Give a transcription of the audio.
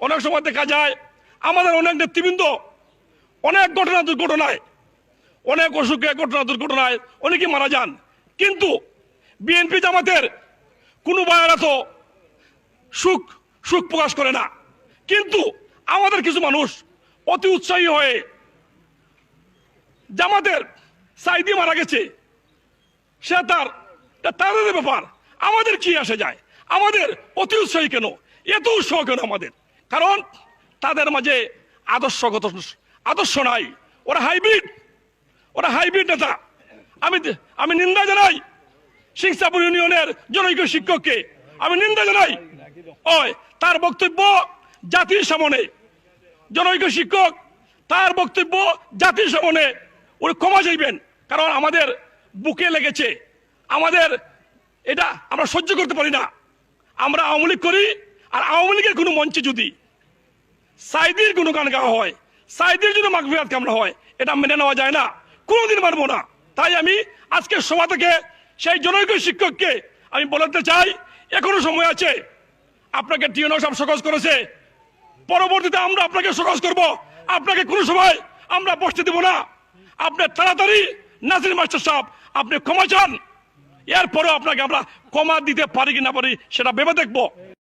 অনেক সময় দেখা যায় আমাদের অনেক নেতৃবৃন্দ অনেক দুর্ঘটনায় অনেক অসুখে দুর্ঘটনায় অনেকে মারা যান, কিন্তু বিএনপি জামাতের কোনো ভাইয়েরা তো সুখ প্রকাশ করে না। কিন্তু আমাদের কিছু মানুষ অতি উৎসাহী হয়ে জামাতের সাইদি মারা গেছে, সে তাদের ব্যাপার, আমাদের কি আসে যায়? আমাদের অতি উৎসাহী কেন, এত উৎসাহ কেন আমাদের? কারণ তাদের মাঝে আদর্শ নাই। ওরা হাইব্রিড নেতা। আমি নিন্দা জানাই সিংসাপুর ইউনিয়নের জনৈক শিক্ষককে, আমি নিন্দা জানাই। তার বক্তব্য জাতির সামনে, জনৈক শিক্ষক তার বক্তব্য জাতির সামনে উনি ক্ষমা চাইবেন, কারণ আমাদের বুকে লেগেছে। আমাদের এটা আমরা সহ্য করতে পারি না। আমরা আওয়ামী লীগ করি, আর আওয়ামী লীগের কোনো মঞ্চে যদি সাইদির কোনো গান গাওয়া হয়, সাইদির জন্য মাগফিরাত কামনা হয়, এটা মেনে নেওয়া যায় না, কোনোদিন মানবো না। তাই আমি আজকের সভা থেকে সেই জনৈক শিক্ষককে আমি বলতে চাই, এখনো সময় আছে। আপনাকে টিএনও সাহেব সহজ করেছে, পরবর্তীতে আমরা আপনাকে সহজ করব। আপনাকে কোনো সময় আমরা বসতে দেব না। আপনি তাড়াতাড়ি নাসির মাস্টার সাহেব আপনি ক্ষমা চান, এরপরেও আপনাকে আমরা ক্ষমা দিতে পারি কি না পারি সেটা ভেবে দেখবো।